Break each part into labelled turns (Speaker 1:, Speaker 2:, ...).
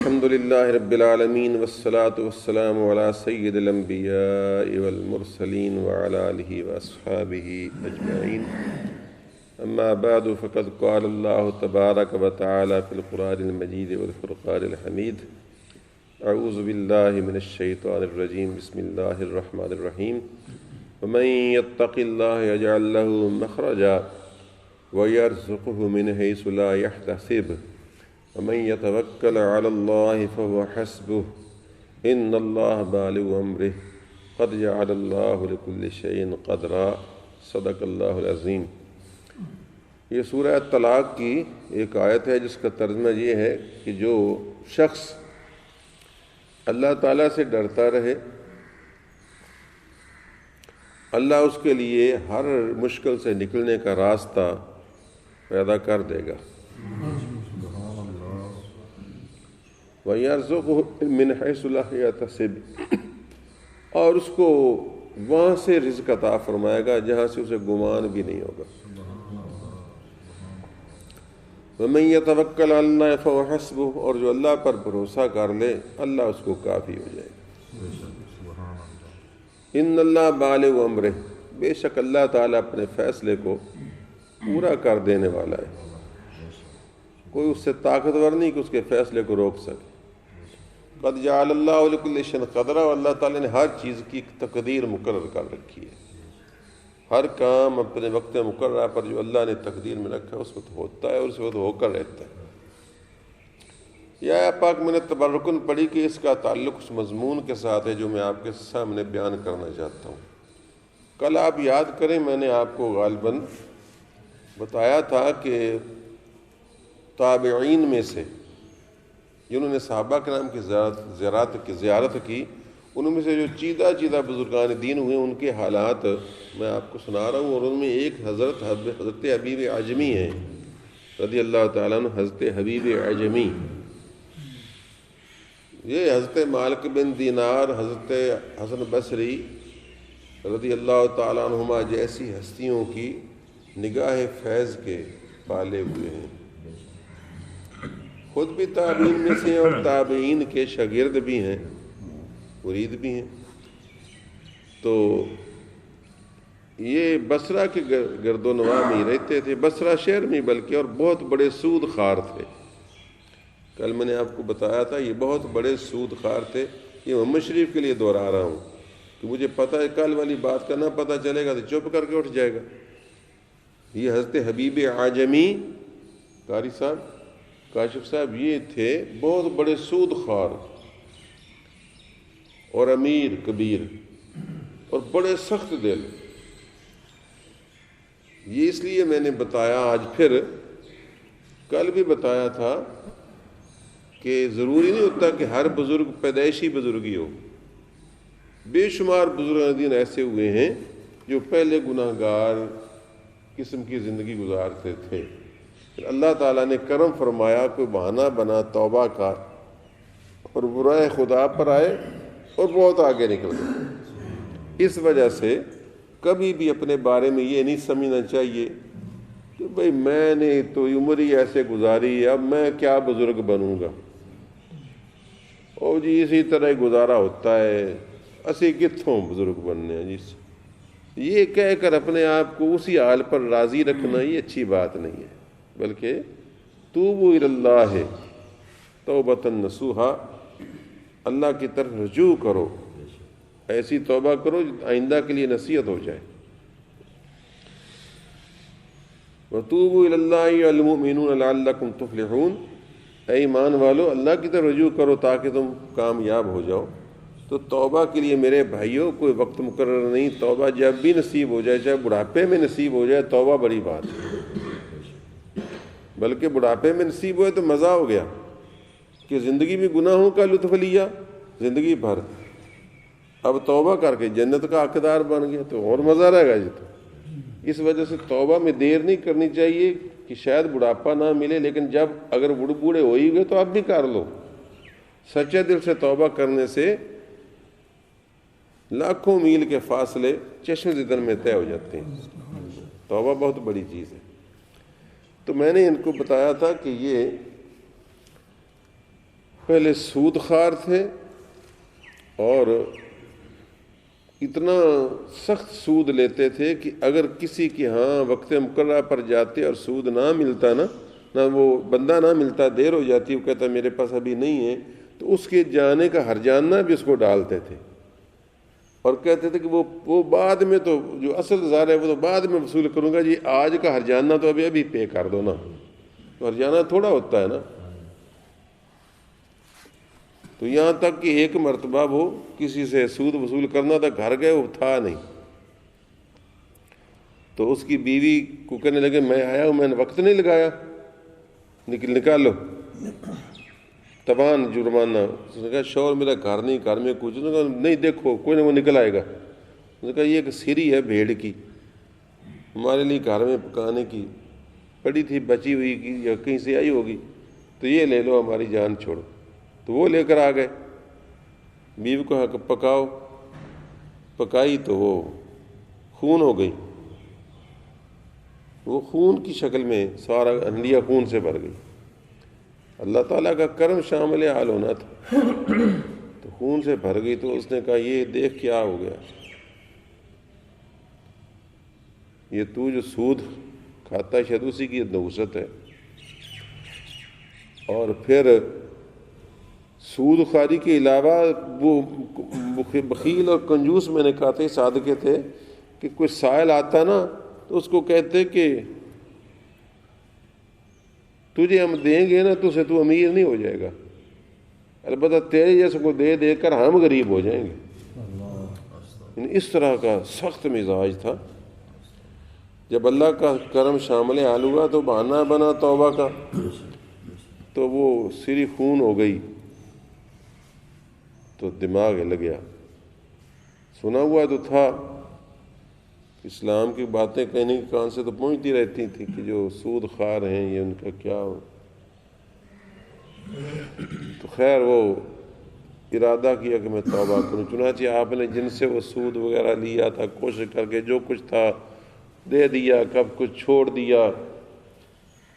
Speaker 1: الحمد لله رب العالمين والصلاة والسلام على سيد الأنبياء والمرسلين وعلى آله وأصحابه أجمعين. أما بعد فقد قال الله تبارك وتعالى في القرآن المجيد والفرقان الحميد: أعوذ بالله من الشيطان الرجيم. بسم الله الرحمن الرحيم. ومن يتق الله يجعل له مخرجا ويرزقه من حيث لا يحتسب ومن يتوكل على الله فهو حسبه إن الله بالغ أمره قد جعل الله لكل شيء قدرا. صدق اللہ العظیم. یہ سورہ طلاق کی ایک آیت ہے جس کا ترجمہ یہ ہے کہ جو شخص اللہ تعالیٰ سے ڈرتا رہے، اللہ اس کے لیے ہر مشکل سے نکلنے کا راستہ پیدا کر دے گا. وَيَرْزُقْهُ مِنْ حَيْثُ لَا يَحْتَسِبُ، اور اس کو وہاں سے رزق عطا فرمائے گا جہاں سے اسے گمان بھی نہیں ہوگا. وَمَن يَتَوَكَّلْ عَلَى اللَّهِ فَهُوَ حَسْبُهُ، اور جو اللہ پر بھروسہ کر لے اللہ اس کو کافی ہو جائے گا. إِنَّ اللَّهَ بَالِغُ أَمْرِهِ، بے شک اللہ تعالیٰ اپنے فیصلے کو پورا کر دینے والا ہے. کوئی اس سے طاقتور نہیں کہ اس کے فیصلے کو روک سکے. قد جعل اللہ لکل شیء قدرا، اور اللہ تعالیٰ نے ہر چیز کی ایک تقدیر مقرر کر رکھی ہے. ہر کام اپنے وقت مقررہ پر جو اللہ نے تقدیر میں رکھا ہے اس وقت ہوتا ہے اور اس وقت ہو کر رہتا ہے. یہ آیت پاک میں نے تبرکن پڑھی کہ اس کا تعلق اس مضمون کے ساتھ ہے جو میں آپ کے سامنے بیان کرنا چاہتا ہوں. کل آپ یاد کریں میں نے آپ کو غالباً بتایا تھا کہ تابعین میں سے جنہوں نے صحابہ کرام کی زیارت کی ان میں سے جو چیدہ بزرگان دین ہوئے ان کے حالات میں آپ کو سنا رہا ہوں. اور ان میں ایک حضرت حبیب اعجمی ہیں رضی اللہ تعالیٰ عنہ. حضرت حبیب اعجمی، یہ حضرت مالک بن دینار، حضرت حسن بصری رضی اللہ تعالیٰ عنہما جیسی ہستیوں کی نگاہ فیض کے پالے ہوئے ہیں. خود بھی تابعین میں سے اور تابعین کے شاگرد بھی ہیں، مرید بھی ہیں. تو یہ بصرہ کے گرد و نواح میں ہی رہتے تھے، بصرہ شہر میں بلکہ، اور بہت بڑے سود خوار تھے. کل میں نے آپ کو بتایا تھا یہ بہت بڑے سود خوار تھے. یہ محمد شریف کے لیے دہرا رہا ہوں کہ مجھے پتہ ہے کل والی بات کا نہ پتہ چلے گا تو چپ کر کے اٹھ جائے گا. یہ حضرت حبیب اعجمی قاری صاحب، کاشف صاحب، یہ تھے بہت بڑے سود خوار اور امیر کبیر اور بڑے سخت دل. یہ اس لیے میں نے بتایا، آج پھر کل بھی بتایا تھا کہ ضروری نہیں ہوتا کہ ہر بزرگ پیدائشی بزرگی ہو. بے شمار بزرگان دین ایسے ہوئے ہیں جو پہلے گناہ گار قسم کی زندگی گزارتے تھے، پھر اللہ تعالیٰ نے کرم فرمایا، کوئی بہانہ بنا توبہ کا اور برائے خدا پر آئے اور بہت آگے نکل گئے. اس وجہ سے کبھی بھی اپنے بارے میں یہ نہیں سمجھنا چاہیے کہ بھئی میں نے تو عمر ہی ایسے گزاری ہے، اب میں کیا بزرگ بنوں گا، اور جی اسی طرح ہی گزارا ہوتا ہے، اسی کتوں بزرگ بننے ہیں. جی یہ کہہ کر اپنے آپ کو اسی حال پر راضی رکھنا یہ اچھی بات نہیں ہے، بلکہ توبوا الی اللہ توبۃ نصوحا، اللہ کی طرف رجوع کرو، ایسی توبہ کرو جو آئندہ کے لیے نصیحت ہو جائے. وتوبوا الی اللہ المؤمنون لعلکم تفلحون، اے ایمان والو اللہ کی طرف رجوع کرو تاکہ تم کامیاب ہو جاؤ. تو توبہ کے لیے میرے بھائیوں کوئی وقت مقرر نہیں، توبہ جب بھی نصیب ہو جائے، چاہے بڑھاپے میں نصیب ہو جائے، توبہ بڑی بات ہے. بلکہ بڑھاپے میں نصیب ہوئے تو مزہ ہو گیا کہ زندگی میں گناہوں کا لطف لیا زندگی بھر، اب توبہ کر کے جنت کا حقدار بن گیا تو اور مزہ رہے گا. تو اس وجہ سے توبہ میں دیر نہیں کرنی چاہیے کہ شاید بڑھاپا نہ ملے، لیکن جب اگر بوڑھے ہو ہی گئے تو اب بھی کر لو. سچے دل سے توبہ کرنے سے لاکھوں میل کے فاصلے چشم دیدن میں طے ہو جاتے ہیں. توبہ بہت بڑی چیز ہے. تو میں نے ان کو بتایا تھا کہ یہ پہلے سود خوار تھے اور اتنا سخت سود لیتے تھے کہ اگر کسی کے ہاں وقت مقررہ پر جاتے اور سود نہ ملتا نہ وہ بندہ نہ ملتا، دیر ہو جاتی، وہ کہتا میرے پاس ابھی نہیں ہے، تو اس کے جانے کا ہرجانہ بھی اس کو ڈالتے تھے اور کہتے تھے کہ وہ بعد میں تو جو اصل زار ہے وہ تو بعد میں وصول کروں گا، جی آج کا ہرجانہ تو ابھی پے کر دو نا، تو ہرجانہ تھوڑا ہوتا ہے نا۔ تو یہاں تک کہ ایک مرتبہ وہ کسی سے سود وصول کرنا تھا، گھر گئے، وہ تھا نہیں، تو اس کی بیوی کو کہنے لگے میں آیا ہوں، میں نے وقت نہیں لگایا، نکالو تبان جرمانہ۔ اس نے کہا شوہر میرا گھر نہیں، گھر میں کچھ نہیں، دیکھو کوئی نہ وہ نکل آئے گا۔ اس نے کہا یہ ایک سری ہے بھیڑ کی، ہمارے لیے گھر میں پکانے کی پڑی تھی، بچی ہوئی کی یا کہیں سے آئی ہوگی، تو یہ لے لو، ہماری جان چھوڑو۔ تو وہ لے کر آ گئے، بیوی کو کہا پکاؤ، پکائی تو وہ خون ہو گئی، وہ خون کی شکل میں سارا ہنڈیا خون سے بھر گئی۔ اللہ تعالیٰ کا کرم شامل حال ہونا تھا، تو خون سے بھر گئی۔ تو اس نے کہا یہ دیکھ کیا ہو گیا، یہ تو جو سود کھاتا ہے شاید اسی کی نحوست ہے۔ اور پھر سود خواری کے علاوہ وہ بخیل اور کنجوس، میں نے کہا تھا صادقے تھے کہ کوئی سائل آتا نا تو اس کو کہتے کہ تجھے ہم دیں گے نا تو امیر نہیں ہو جائے گا، البتہ تیرے جیسے کو دے دے کر ہم غریب ہو جائیں گے۔ اس طرح کا سخت مزاج تھا۔ جب اللہ کا کرم شامل حال ہوا تو بہانہ بنا توبہ کا، تو وہ سری خون ہو گئی، تو دماغ ہل گیا۔ سنا ہوا تو تھا، اسلام کی باتیں کہنے کے کان سے تو پہنچتی رہتی تھی کہ جو سود خوار ہیں یہ ان کا کیا ہو۔ تو خیر وہ ارادہ کیا کہ میں توبہ کروں، چنانچہ آپ نے جن سے وہ سود وغیرہ لیا تھا کوشش کر کے جو کچھ تھا دے دیا، کب کچھ چھوڑ دیا۔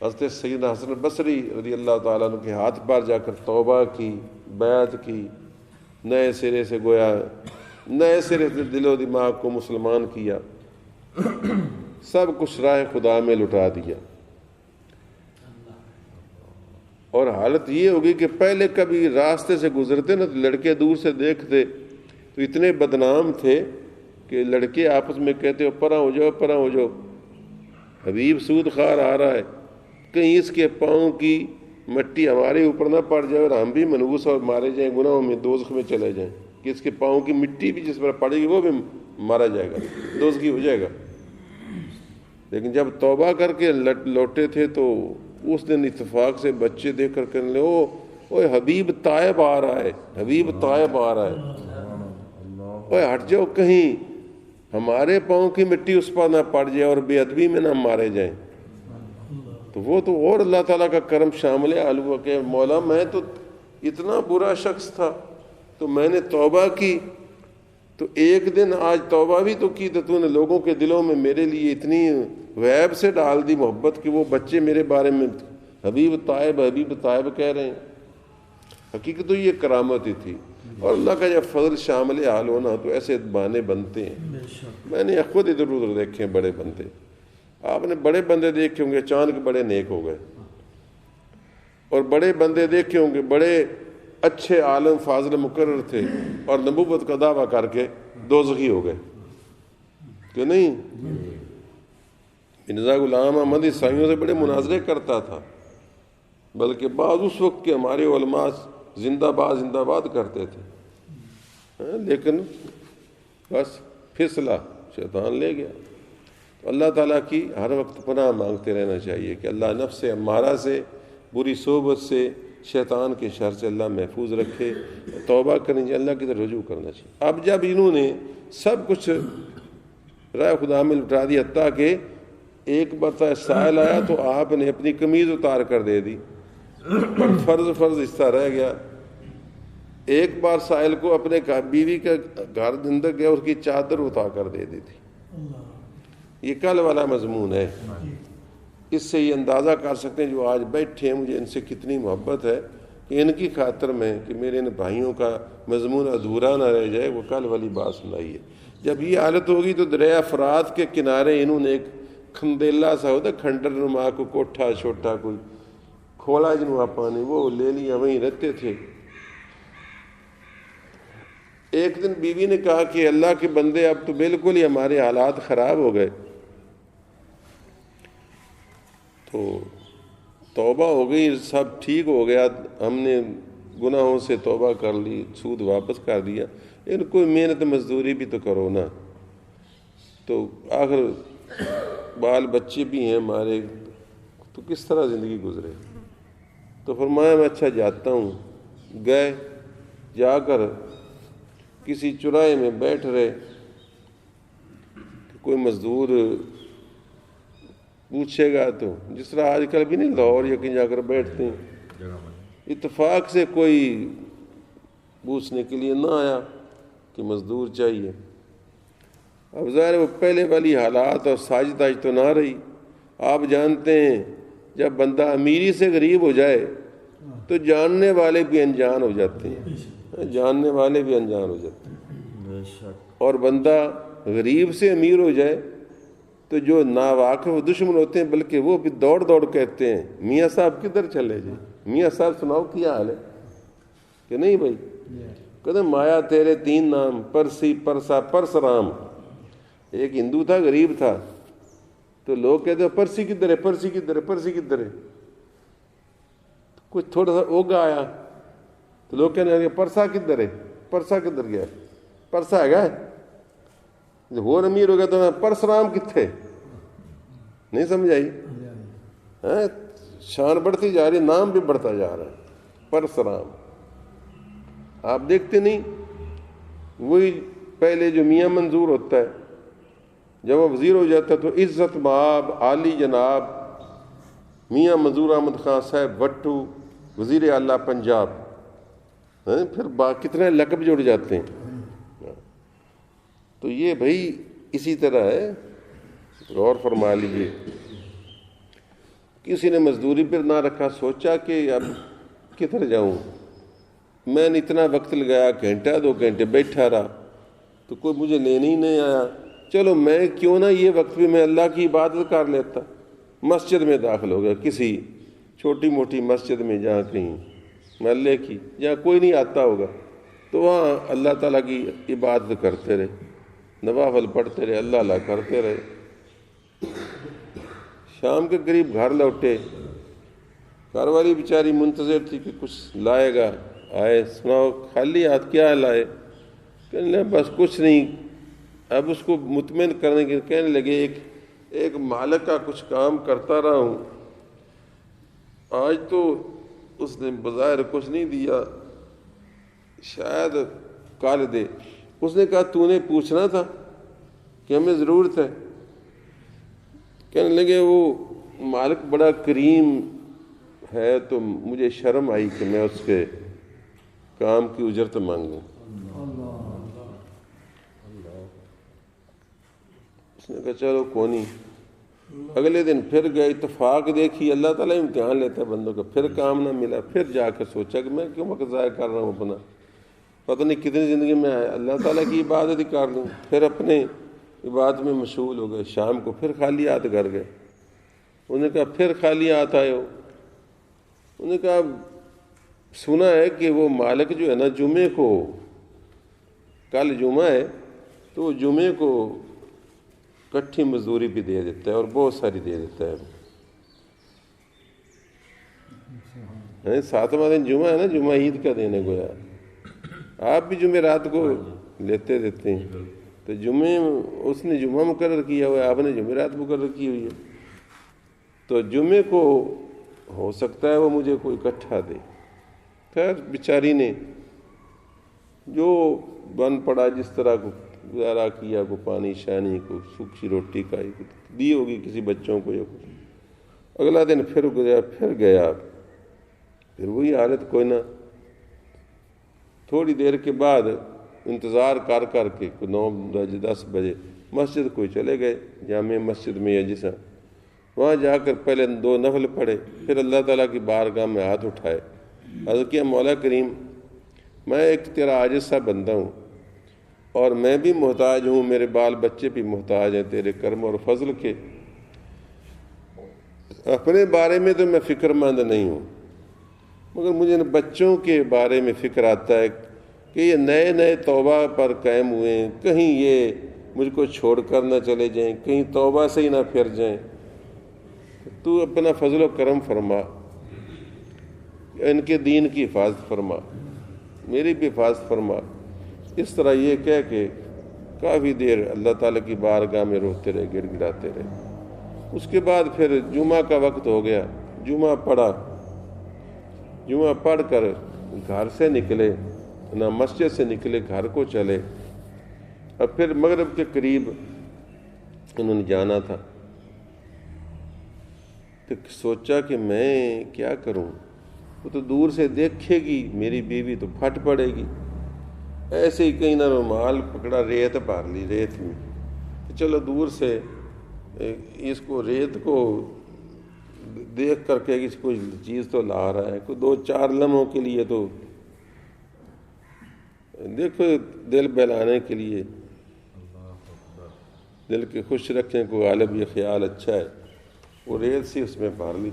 Speaker 1: حضرت سیدنا حسن بصری رضی اللہ تعالیٰ عنہ کے ہاتھ پر جا کر توبہ کی، بیعت کی، نئے سرے سے گویا نئے سرے سے دل و دماغ کو مسلمان کیا، سب کچھ راہ خدا میں لٹا دیا۔ اور حالت یہ ہوگی کہ پہلے کبھی راستے سے گزرتے نا تو لڑکے دور سے دیکھتے تو اتنے بدنام تھے کہ لڑکے آپس میں کہتے ہو پرا ہو جاؤ، پرا ہو جاؤ، حبیب سود خوار آ رہا ہے، کہیں اس کے پاؤں کی مٹی ہمارے اوپر نہ پڑ جائے اور ہم بھی منحوس اور مارے جائیں، گناہوں میں دوزخ میں چلے جائیں، کہ اس کے پاؤں کی مٹی بھی جس پر پڑے گی وہ بھی مارا جائے گا، دوزخی ہو جائے گا۔ لیکن جب توبہ کر کے لوٹے تھے تو اس دن اتفاق سے بچے دیکھ کر کہنے لے اوہ حبیب طائب آ رہا ہے، حبیب طائب آ رہا ہے، اوہ ہٹ جاؤ کہیں ہمارے پاؤں کی مٹی اس پر نہ پڑ جائے اور بے ادبی میں نہ مارے جائیں۔ تو وہ تو اور اللہ تعالیٰ کا کرم شامل حال ہوا کہ مولا میں تو اتنا برا شخص تھا، تو میں نے توبہ کی، تو ایک دن آج توبہ بھی تو کی، تو نے لوگوں کے دلوں میں میرے لیے اتنی غیب سے ڈال دی محبت کہ وہ بچے میرے بارے میں حبیب طائب کہہ رہے ہیں۔ حقیقت تو یہ کرامت ہی تھی، اور اللہ کا جب فضل شامل حال ہونا تو ایسے بہانے بنتے ہیں۔ میں نے خود ادھر ادھر دیکھے بڑے بندے، آپ نے بڑے بندے دیکھے ہوں گے اچانک بڑے نیک ہو گئے، اور بڑے بندے دیکھے ہوں گے بڑے اچھے عالم فاضل مقرر تھے اور نبوت کا دعویٰ کر کے دوزخی ہو گئے، کہ نہیں؟ مرزا غلام احمد عیسائیوں سے بڑے مناظرے کرتا تھا، بلکہ بعض اس وقت کے ہمارے علماء زندہ باد کرتے تھے، لیکن بس پھسلا، شیطان لے گیا۔ تو اللہ تعالیٰ کی ہر وقت پناہ مانگتے رہنا چاہیے کہ اللہ نفس امارہ سے، بری صحبت سے، شیطان کے شر سے اللہ محفوظ رکھے، توبہ کرنی چاہیے، اللہ کی طرف رجوع کرنا چاہیے۔ اب جب انہوں نے سب کچھ رائے خدا میں لٹا دیا، حتیٰ کہ ایک مرتبہ سائل آیا تو آپ نے اپنی قمیض اتار کر دے دی، فرض حصہ رہ گیا۔ ایک بار سائل کو اپنے بیوی کا گھر اندر گیا، اس کی چادر اتار کر دے دی تھی۔ یہ کل والا مضمون ہے، اس سے یہ اندازہ کر سکتے ہیں جو آج بیٹھے ہیں مجھے ان سے کتنی محبت ہے کہ ان کی خاطر میں کہ میرے ان بھائیوں کا مضمون ادھورا نہ رہ جائے، وہ کل والی بات سنائی ہے۔ جب یہ حالت ہوگی تو دریا فرات کے کنارے انہوں نے ایک کھندیلا سا ہوتا کھنڈر نما کو کوٹھا چھوٹا کوئی کھولا جنوا پانی، وہ لے لیا، وہیں رہتے تھے۔ ایک دن بیوی نے کہا کہ اللہ کے بندے اب تو بالکل ہی ہمارے حالات خراب ہو گئے، تو توبہ ہو گئی، سب ٹھیک ہو گیا، ہم نے گناہوں سے توبہ کر لی، سود واپس کر دیا، ان کوئی محنت مزدوری بھی تو کرو نا، تو آخر بال بچے بھی ہیں ہمارے، تو کس طرح زندگی گزرے؟ تو فرمایا میں اچھا جاتا ہوں۔ گئے، جا کر کسی چوراہے میں بیٹھ رہے، کوئی مزدور پوچھے گا تو جس طرح آج کل بھی نہیں لاہور یا کہیں جا کر بیٹھتے ہیں، اتفاق سے کوئی پوچھنے کے لیے نہ آیا کہ مزدور چاہیے۔ اب ظاہر وہ پہلے والی حالات اور ساجتاج تو نہ رہی۔ آپ جانتے ہیں جب بندہ امیری سے غریب ہو جائے تو جاننے والے بھی انجان ہو جاتے ہیں، جاننے والے بھی انجان ہو جاتے ہیں، اور بندہ غریب سے امیر ہو جائے تو جو ناواقف دشمن ہوتے ہیں بلکہ وہ بھی دوڑ دوڑ کہتے ہیں میاں صاحب کدھر چلے جی، میاں صاحب سناؤ کیا حال ہے، کہ نہیں بھائی کہتے مایا تیرے 3 نام، پرسی پرسا پرسرام۔ ایک ہندو تھا، غریب تھا، تو لوگ کہتے ہیں پرسی کدھر ہے، پرسی کدھر ہے، پرسی کدھر ہے، کچھ تھوڑا سا اوگا آیا تو لوگ کہنے لگے پرسا کدھر ہے، پرسا کدھر گیا، پرسا ہے گا جب اور امیر ہو گیا تو پرسرام کتنے، نہیں سمجھ آئی؟ شان بڑھتی جا رہی، نام بھی بڑھتا جا رہا ہے پرسرام۔ آپ دیکھتے نہیں، وہی پہلے جو میاں منظور ہوتا ہے جب وہ وزیر ہو جاتا ہے تو عزت مآب عالی جناب میاں منظور احمد خان صاحب بٹو وزیر اعلیٰ پنجاب، پھر کتنے لقب جڑ جاتے ہیں۔ تو یہ بھائی اسی طرح ہے، غور فرما لیجیے۔ کسی نے مزدوری پر نہ رکھا، سوچا کہ اب کدھر جاؤں، میں نے اتنا وقت لگایا، گھنٹہ 2 گھنٹے بیٹھا رہا تو کوئی مجھے لینے ہی نہیں آیا، چلو میں کیوں نہ یہ وقت بھی میں اللہ کی عبادت کر لیتا۔ مسجد میں داخل ہو گیا، کسی چھوٹی موٹی مسجد میں جہاں کہیں محلے کی جہاں کوئی نہیں آتا ہوگا، تو وہاں اللہ تعالیٰ کی عبادت کرتے رہے، نوافل پڑھتے رہے، اللہ اللہ کرتے رہے۔ شام کے قریب گھر لوٹے، گھر والی بیچاری منتظر تھی کہ کچھ لائے گا، آئے، سناؤ خالی ہاتھ کیا لائے، کہنے لگے بس کچھ نہیں۔ اب اس کو مطمئن کرنے کے کہنے لگے ایک مالک کا کچھ کام کرتا رہا ہوں، آج تو اس نے بظاہر کچھ نہیں دیا، شاید کال دے۔ اس نے کہا تو نے پوچھنا تھا کہ ہمیں ضرورت ہے۔ کہنے لگے وہ مالک بڑا کریم ہے تو مجھے شرم آئی کہ میں اس کے کام کی اجرت مانگوں۔ اس نے کہا چلو کوئی نہیں۔ اگلے دن پھر گئے، اتفاق دیکھی، اللہ تعالیٰ امتحان لیتا ہے بندوں کا، پھر کام نہ ملا، پھر جا کر سوچا کہ میں کیوں وقت ضائع کر رہا ہوں اپنا، پتہ نہیں کتنی زندگی میں آیا، اللہ تعالیٰ کی عبادت ہی کر لوں۔ پھر اپنے عبادت میں مشغول ہو گئے، شام کو پھر خالی ہاتھ گھر گئے۔ انہوں نے کہا پھر خالی ہاتھ آئے ہو؟ انہوں نے کہا سنا ہے کہ وہ مالک جو ہے نا جمعے کو، کل جمعہ ہے تو وہ جمعے کو کٹھی مزدوری بھی دے دیتا ہے اور بہت ساری دے دیتا ہے۔ 7واں دن جمعہ ہے نا، جمعہ عید کا دن ہے گویا، آپ بھی جمعے رات کو لیتے دیتے ہیں، تو جمعے اس نے جمعہ مقرر کیا ہوا ہے، آپ نے جمعے رات مقرر کی ہوئی ہے، تو جمعے کو ہو سکتا ہے وہ مجھے کوئی اکٹھا دے۔ خیر بیچاری نے جو بن پڑا جس طرح کو گزارا کیا، کو پانی شانی کو سوکھی روٹی کھائی دی ہوگی کسی بچوں کو یا کچھ۔ اگلا دن پھر گزرا، پھر گیا، پھر وہی حالت کوئی نہ۔ تھوڑی دیر کے بعد انتظار کر کر کے 9 بجے 10 بجے مسجد کوئی چلے گئے، جامع مسجد میں یا جیسا، وہاں جا کر پہلے 2 نفل پڑھے، پھر اللہ تعالیٰ کی بارگاہ میں ہاتھ اٹھائے، حضرت کہ مولا کریم میں ایک تیرا عاجز سا بندہ ہوں اور میں بھی محتاج ہوں، میرے بال بچے بھی محتاج ہیں تیرے کرم اور فضل کے، اپنے بارے میں تو میں فکر مند نہیں ہوں، مگر مجھے بچوں کے بارے میں فکر آتا ہے کہ یہ نئے نئے توبہ پر قائم ہوئے ہیں، کہیں یہ مجھ کو چھوڑ کر نہ چلے جائیں، کہیں توبہ سے ہی نہ پھر جائیں، تو اپنا فضل و کرم فرما، ان کے دین کی حفاظت فرما، میری بھی حفاظت فرما۔ اس طرح یہ کہہ کے کافی دیر اللہ تعالیٰ کی بارگاہ میں روتے رہے، گڑ گڑاتے رہے۔ اس کے بعد پھر جمعہ کا وقت ہو گیا، جمعہ پڑھا، جمعہ پڑھ کر گھر سے نکلے، نہ مسجد سے نکلے، گھر کو چلے، اور پھر مغرب کے قریب انہوں نے جانا تھا، تو سوچا کہ میں کیا کروں، وہ تو دور سے دیکھے گی میری بیوی تو پھٹ پڑے گی، ایسے ہی کہیں نہ رومال پکڑا، ریت بھر لی ریت میں، چلو دور سے اس کو ریت کو دیکھ کر کے کوئی چیز تو لا رہا ہے، کوئی 2-4 لمحوں کے لیے تو دیکھو دل بہلانے کے لیے، دل کے خوش رکھنے کو غالب یہ خیال اچھا ہے، وہ ریت سی اس میں بھر لی۔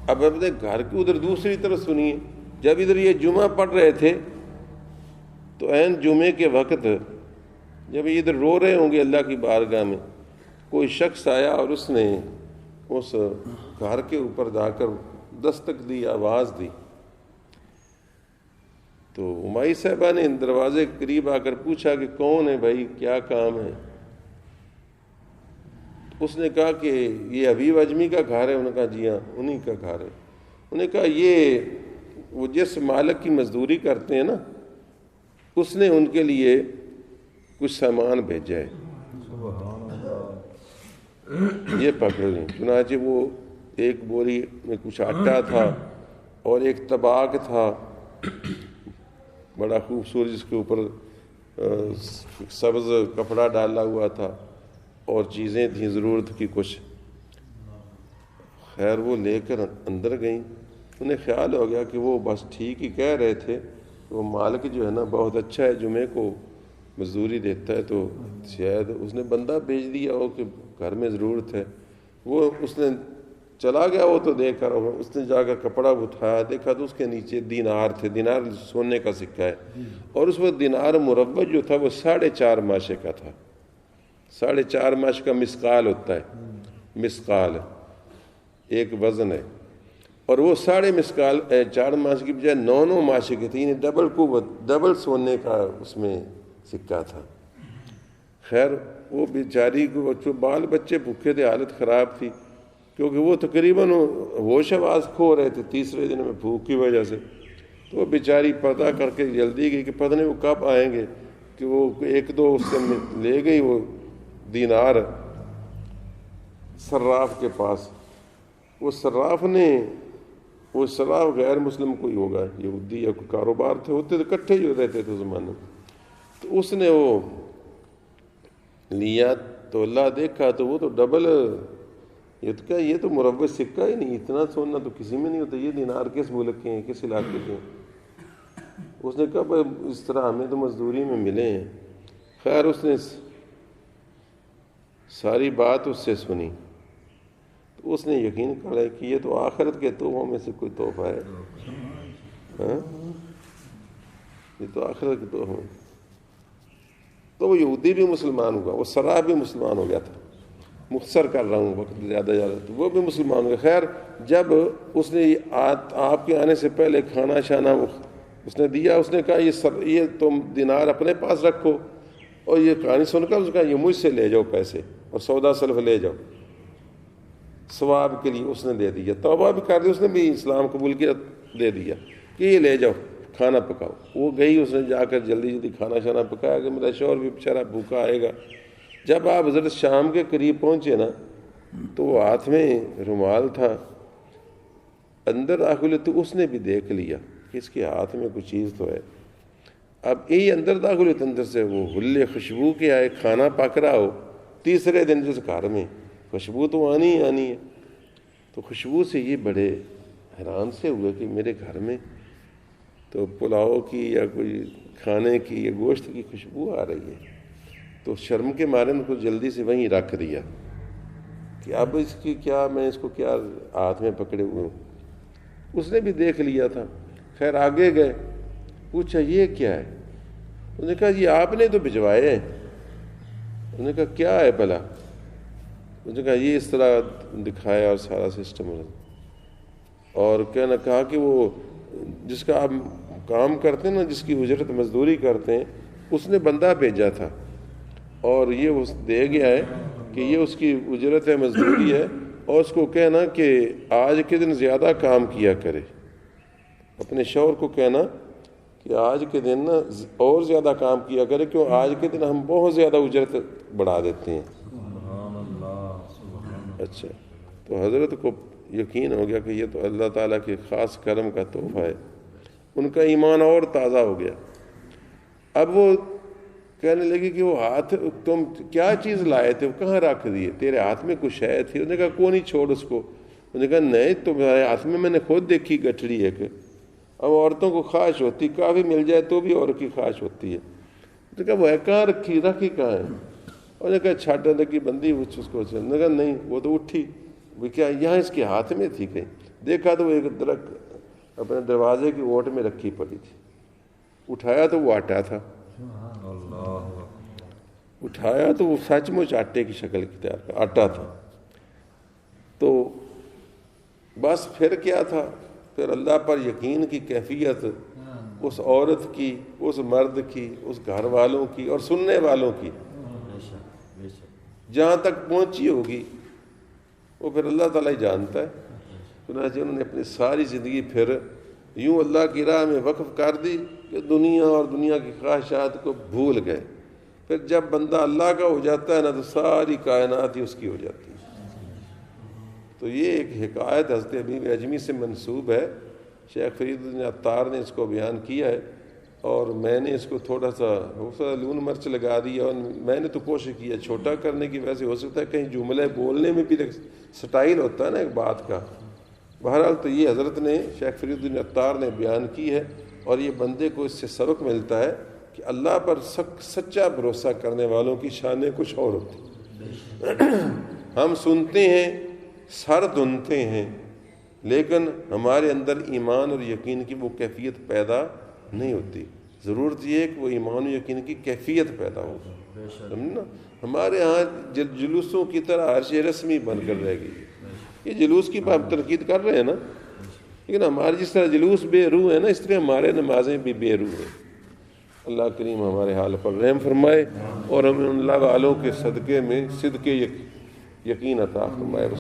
Speaker 1: اب اپنے گھر کی ادھر دوسری طرف سنیے، جب ادھر یہ جمعہ پڑھ رہے تھے تو عین جمعے کے وقت جب یہ ادھر رو رہے ہوں گے اللہ کی بارگاہ میں، کوئی شخص آیا اور اس نے اس گھر کے اوپر جا کر دستک دی، آواز دی، تو امائی صاحبہ نے دروازے کے قریب آ کر پوچھا کہ کون ہے بھائی، کیا کام ہے؟ اس نے کہا کہ یہ حبیب اجمی کا گھر ہے، انہوں نے کہا جی ہاں انہی کا گھر ہے۔ انہوں نے کہا یہ وہ جس مالک کی مزدوری کرتے ہیں نا، اس نے ان کے لیے کچھ سامان بھیجا ہے، یہ پکڑ لیں۔ چنانچہ وہ ایک بوری میں کچھ آٹا تھا اور ایک طباق تھا بڑا خوبصورت، جس کے اوپر سبز کپڑا ڈالا ہوا تھا، اور چیزیں تھیں ضرورت کی کچھ، خیر وہ لے کر اندر گئیں۔ انہیں خیال ہو گیا کہ وہ بس ٹھیک ہی کہہ رہے تھے، وہ مالک جو ہے نا بہت اچھا ہے، جمعے کو مزدوری دیتا ہے، تو شاید اس نے بندہ بھیج دیا ہو کہ گھر میں ضرورت ہے۔ وہ اس نے چلا گیا، وہ تو دیکھ کر اس نے جا کر کپڑا اٹھایا، دیکھا تو اس کے نیچے دینار تھے، دینار سونے کا سکہ ہے، اور اس وقت دینار مربع جو تھا وہ 4.5 ماشے کا تھا۔ 4.5 ماش کا مسقال ہوتا ہے، مسقال ایک وزن ہے، اور وہ 4.5 ماش کی بجائے 9 ماشے کے تھے، یعنی ڈبل قوت، ڈبل سونے کا اس میں سکہ تھا۔ خیر وہ بیچاری کو بال بچے بھوکے تھے، حالت خراب تھی، کیونکہ وہ تقریباً ہوش آواز کھو رہے تھے تیسرے دن میں بھوک کی وجہ سے۔ تو وہ بیچاری پتہ کر کے جلدی گئی کہ پتہ نہیں وہ کب آئیں گے، کہ وہ 1-2 اس سے لے گئی وہ دینار صراف کے پاس۔ وہ صراف نے، وہ صراف غیر مسلم کوئی ہوگا، یہودی یا کوئی کاروبار تھے، ہوتے تو اکٹھے جو رہتے تھے زمانے میں، تو اس نے وہ لیا تو اللہ دیکھا تو وہ تو ڈبل، یہ تو کیا، یہ تو مربع سکہ ہی نہیں، اتنا سونا تو کسی میں نہیں ہوتا، یہ دینار کس ملک کے ہیں، کس علاقے کے ہیں؟ اس نے کہا بھائی اس طرح ہمیں تو مزدوری میں ملے ہیں۔ خیر اس نے ساری بات اس سے سنی، تو اس نے یقین کرا کہ یہ تو آخرت کے تحفوں میں سے کوئی تحفہ ہے، ہاں یہ تو آخرت کے تحفوں۔ تو وہ یہودی بھی مسلمان ہوا، وہ صراف بھی مسلمان ہو گیا تھا، مختصر کر رہا ہوں وقت زیادہ تو وہ بھی مسلمان ہو گیا۔ خیر جب اس نے آپ کے آنے سے پہلے کھانا شانا اس نے دیا، اس نے کہا یہ تم دینار اپنے پاس رکھو، اور یہ کہانی سن کر اس نے کہا یہ مجھ سے لے جاؤ پیسے، اور سودا سلف لے جاؤ، ثواب کے لیے اس نے دے دیا، توبہ بھی کر دی، اس نے بھی اسلام قبول کیا، دے دیا کہ یہ لے جاؤ کھانا پکاؤ۔ وہ گئی، اس نے جا کر جلدی جلدی کھانا شانا پکایا کہ میرا شوہر بھی بیچارہ بھوکا آئے گا۔ جب آپ حضرت شام کے قریب پہنچے نا تو وہ ہاتھ میں رومال تھا، اندر داخل تو اس نے بھی دیکھ لیا کہ اس کے ہاتھ میں کچھ چیز تو ہے۔ اب یہی اندر داخل ہوتے اندر سے وہ حلے خوشبو کے آئے، کھانا پک رہا ہو، تیسرے دن جس گھر میں خوشبو تو آنی ہی آنی ہے، تو خوشبو سے یہ بڑے حیران سے ہوئے کہ میرے گھر میں تو پلاؤ کی یا کوئی کھانے کی یا گوشت کی خوشبو آ رہی ہے. تو شرم کے مارے ان کو جلدی سے وہیں رکھ دیا کہ اب اس کی کیا، میں اس کو کیا ہاتھ میں پکڑے ہوئے ہوں. اس نے بھی دیکھ لیا تھا. خیر آگے گئے، پوچھا یہ کیا ہے؟ انہوں نے کہا یہ آپ نے تو بھجوائے ہیں. انہوں نے کہا کیا ہے بھلا؟ انہوں نے کہا یہ اس طرح دکھایا اور سارا سسٹم. اور کہا کہ وہ جس کا آپ کام کرتے ہیں نا، جس کی اجرت مزدوری کرتے ہیں، اس نے بندہ بھیجا تھا اور یہ اس دے گیا ہے کہ یہ اس کی اجرت ہے، مزدوری ہے، اور اس کو کہنا کہ آج کے دن زیادہ کام کیا کرے. اپنے شوہر کو کہنا کہ آج کے دن نا اور زیادہ کام کیا کرے، کیوں آج کے دن ہم بہت زیادہ اجرت بڑھا دیتے ہیں. اچھا، تو حضرت کو یقین ہو گیا کہ یہ تو اللہ تعالیٰ کے خاص کرم کا تحفہ ہے. ان کا ایمان اور تازہ ہو گیا. اب وہ کہنے لگی کہ وہ ہاتھ تم کیا چیز لائے تھے، وہ کہاں رکھ دیے؟ تیرے ہاتھ میں کچھ ہے تھی؟ انہوں نے کہا کون ہی چھوڑ اس کو. انہوں نے کہا نہیں، تمہارے ہاتھ میں نے خود دیکھی گٹھڑی ہے. کہ اب عورتوں کو خواہش ہوتی، کافی مل جائے تو بھی عورت کی خواہش ہوتی ہے. انہوں نے کہا وہ ہے کہاں رکھی کہاں ہے؟ انہوں نے کہا چھاٹا لگی بندی اس کو. انہوں نے کہا نہیں، وہ تو اٹھی. وہ کیا یہاں اس کے ہاتھ میں تھی؟ کہیں دیکھا تو وہ ایک درخت اپنے دروازے کی اوٹ میں رکھی پڑی تھی. اٹھایا تو وہ آٹا تھا. اٹھایا تو وہ سچ مچ آٹے کی شکل اختیار آٹا تھا. تو بس پھر کیا تھا؟ پھر اللہ پر یقین کی کیفیت اس عورت کی، اس مرد کی، اس گھر والوں کی اور سننے والوں کی جہاں تک پہنچی ہوگی وہ پھر اللہ تعالیٰ ہی جانتا ہے. چنانچہ انہوں نے اپنی ساری زندگی پھر یوں اللہ کی راہ میں وقف کر دی کہ دنیا اور دنیا کی خواہشات کو بھول گئے. پھر جب بندہ اللہ کا ہو جاتا ہے نا تو ساری کائنات ہی اس کی ہو جاتی ہے. تو یہ ایک حکایت حضرت حبیب اعجمی سے منسوب ہے. شیخ فرید الدین عطار نے اس کو بیان کیا ہے اور میں نے اس کو تھوڑا سا لون مرچ لگا دیا اور میں نے تو کوشش کی ہے چھوٹا کرنے کی. ویسے ہو سکتا ہے کہیں جملے بولنے میں بھی سٹائل ہوتا ہے نا ایک بات کا. بہرحال تو یہ حضرت نے شیخ فرید الدین عطار نے بیان کی ہے اور یہ بندے کو اس سے سبق ملتا ہے کہ اللہ پر سچا بھروسہ کرنے والوں کی شانیں کچھ اور ہوتی. ہم سنتے ہیں، سر دھنتے ہیں، لیکن ہمارے اندر ایمان اور یقین کی وہ کیفیت پیدا نہیں ہوتی. ضرورت یہ ہے کہ وہ ایمان و یقین کی کیفیت پیدا ہو. سمجھنا ہمارے ہاں جلوسوں کی طرح ہر شے رسمی بن کر رہ گئی. یہ جلوس کی ہم تنقید کر رہے ہیں نا، لیکن ہمارے جس طرح جلوس بے روح ہے نا، اس طرح ہمارے نمازیں بھی بے روح ہیں. اللہ کریم ہمارے حال پر رحم فرمائے اور ہمیں ان اللہ والوں کے صدقے میں صدق یقین عطا فرمائے.